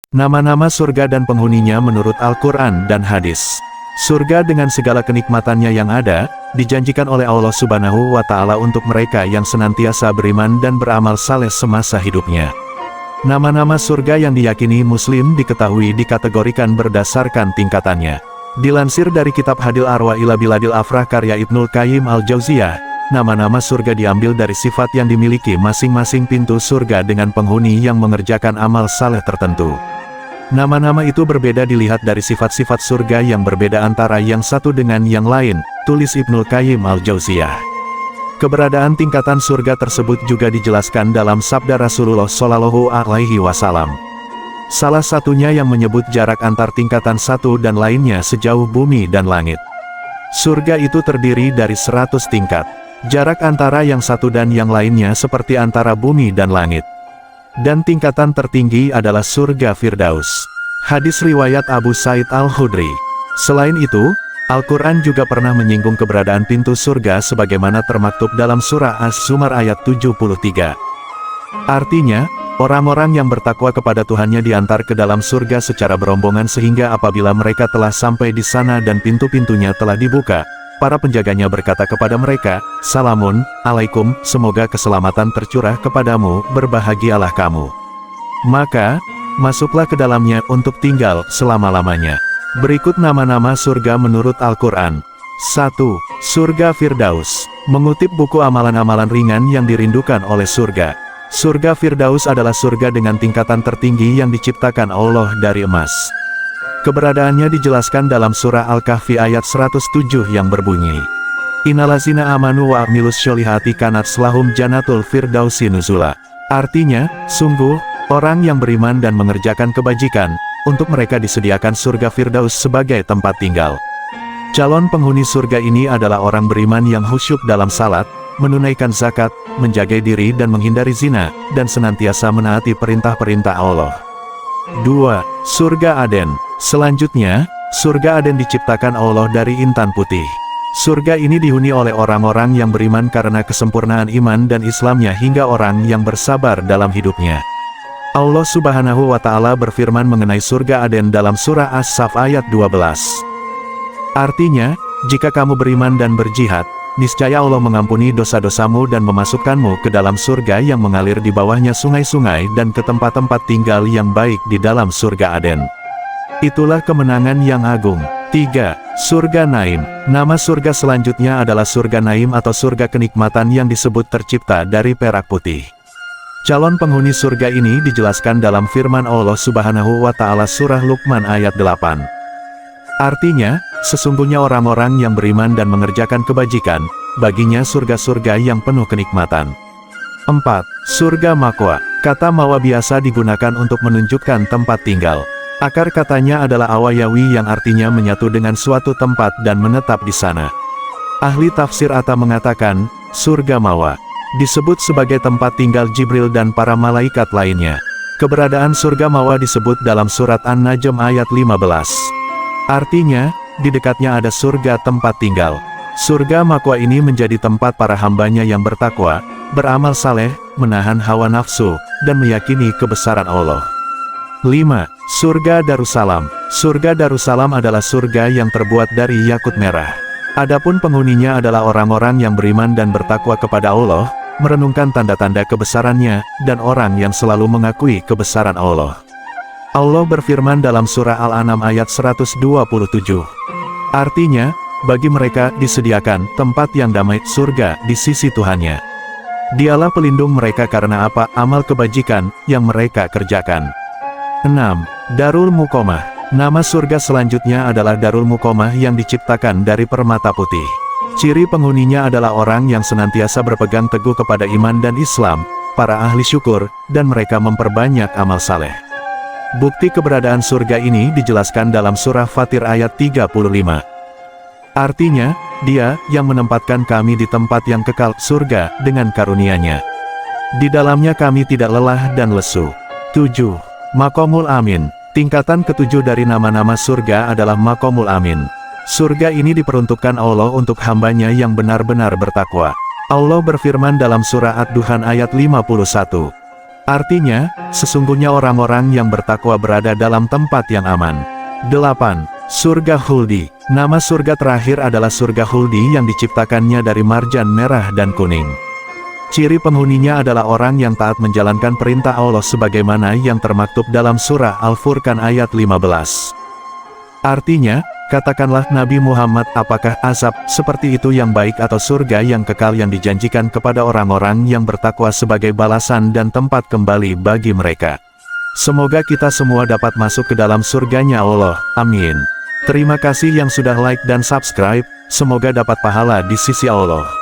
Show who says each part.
Speaker 1: Nama-nama surga dan penghuninya menurut Al-Quran dan hadis. Surga dengan segala kenikmatannya yang ada, dijanjikan oleh Allah Subhanahu wa Ta'ala untuk mereka yang senantiasa beriman dan beramal saleh semasa hidupnya. Nama-nama surga yang diyakini Muslim diketahui dikategorikan berdasarkan tingkatannya. Dilansir dari kitab Hadil Arwah ila Biladil Afrah karya Ibnul Qayyim Al-Jauziyah, nama-nama surga diambil dari sifat yang dimiliki masing-masing pintu surga dengan penghuni yang mengerjakan amal saleh tertentu. Nama-nama itu berbeda dilihat dari sifat-sifat surga yang berbeda antara yang satu dengan yang lain, tulis Ibnul Qayyim Al-Jauziyah. Keberadaan tingkatan surga tersebut juga dijelaskan dalam sabda Rasulullah Shallallahu Alaihi Wasallam. Salah satunya yang menyebut jarak antar tingkatan satu dan lainnya sejauh bumi dan langit. Surga itu terdiri dari 100 tingkat. Jarak antara yang satu dan yang lainnya seperti antara bumi dan langit. Dan tingkatan tertinggi adalah surga Firdaus. Hadis riwayat Abu Sa'id Al-Khudri. Selain itu, Al-Quran juga pernah menyinggung keberadaan pintu surga sebagaimana termaktub dalam surah As-Zumar ayat 73. Artinya, orang-orang yang bertakwa kepada Tuhannya diantar ke dalam surga secara berombongan sehingga apabila mereka telah sampai di sana dan pintu-pintunya telah dibuka, para penjaganya berkata kepada mereka, "Salamun, alaikum, semoga keselamatan tercurah kepadamu, berbahagialah kamu." Maka, masuklah ke dalamnya untuk tinggal selama-lamanya. Berikut nama-nama surga menurut Al-Quran. 1. Surga Firdaus. Mengutip buku amalan-amalan ringan yang dirindukan oleh surga. Surga Firdaus adalah surga dengan tingkatan tertinggi yang diciptakan Allah dari emas. Keberadaannya dijelaskan dalam surah Al-Kahfi ayat 107 yang berbunyi, "Innalazina amanu wa amilus sholihati kanat slahum janatul firdausi nuzula." Artinya, sungguh, orang yang beriman dan mengerjakan kebajikan, untuk mereka disediakan surga Firdaus sebagai tempat tinggal. Calon penghuni surga ini adalah orang beriman yang khusyuk dalam salat, menunaikan zakat, menjaga diri dan menghindari zina, dan senantiasa menaati perintah-perintah Allah. 2. Surga Aden. Selanjutnya, surga Aden diciptakan Allah dari intan putih. Surga ini dihuni oleh orang-orang yang beriman karena kesempurnaan iman dan Islamnya hingga orang yang bersabar dalam hidupnya. Allah Subhanahu wa Ta'ala berfirman mengenai surga Aden dalam surah As-Saff ayat 12. Artinya, jika kamu beriman dan berjihad, niscaya Allah mengampuni dosa-dosamu dan memasukkanmu ke dalam surga yang mengalir di bawahnya sungai-sungai dan ke tempat-tempat tinggal yang baik di dalam surga Aden. Itulah kemenangan yang agung. 3. Surga Naim. Nama surga selanjutnya adalah surga Naim atau surga kenikmatan yang disebut tercipta dari perak putih. Calon penghuni surga ini dijelaskan dalam firman Allah Subhanahu wa Ta'ala surah Luqman ayat 8. Artinya, sesungguhnya orang-orang yang beriman dan mengerjakan kebajikan, baginya surga-surga yang penuh kenikmatan. 4. Surga Makwa. Kata Mawa biasa digunakan untuk menunjukkan tempat tinggal. Akar katanya adalah awayawi yang artinya menyatu dengan suatu tempat dan menetap di sana. Ahli tafsir Atta mengatakan, surga Mawa disebut sebagai tempat tinggal Jibril dan para malaikat lainnya. Keberadaan surga Mawa disebut dalam surat An-Najm ayat 15. Artinya, di dekatnya ada surga tempat tinggal. Surga Makwa ini menjadi tempat para hambanya yang bertakwa, beramal saleh, menahan hawa nafsu, dan meyakini kebesaran Allah. 5. Surga Darussalam. Surga Darussalam adalah surga yang terbuat dari yakut merah. Adapun penghuninya adalah orang-orang yang beriman dan bertakwa kepada Allah, merenungkan tanda-tanda kebesarannya, dan orang yang selalu mengakui kebesaran Allah. Allah berfirman dalam surah Al-An'am ayat 127. Artinya, bagi mereka disediakan tempat yang damai, surga di sisi Tuhannya. Dialah pelindung mereka karena apa amal kebajikan yang mereka kerjakan. 6. Darul Muqamah. Nama surga selanjutnya adalah Darul Muqamah yang diciptakan dari permata putih. Ciri penghuninya adalah orang yang senantiasa berpegang teguh kepada iman dan Islam, para ahli syukur, dan mereka memperbanyak amal saleh. Bukti keberadaan surga ini dijelaskan dalam surah Fatir ayat 35. Artinya, Dia yang menempatkan kami di tempat yang kekal, surga, dengan karunia-Nya. Di dalamnya kami tidak lelah dan lesu. 7. Maqamul Amin. Tingkatan ketujuh dari nama-nama surga adalah Maqamul Amin. Surga ini diperuntukkan Allah untuk hambanya yang benar-benar bertakwa. Allah berfirman dalam surah Ad-Duhan ayat 51. Artinya, sesungguhnya orang-orang yang bertakwa berada dalam tempat yang aman. 8. Surga Khuldi. Nama surga terakhir adalah surga Khuldi yang diciptakannya dari marjan merah dan kuning. Ciri penghuninya adalah orang yang taat menjalankan perintah Allah sebagaimana yang termaktub dalam surah Al-Furqan ayat 15. Artinya, katakanlah Nabi Muhammad, apakah azab seperti itu yang baik atau surga yang kekal yang dijanjikan kepada orang-orang yang bertakwa sebagai balasan dan tempat kembali bagi mereka? Semoga kita semua dapat masuk ke dalam surganya Allah. Amin. Terima kasih yang sudah like dan subscribe, semoga dapat pahala di sisi Allah.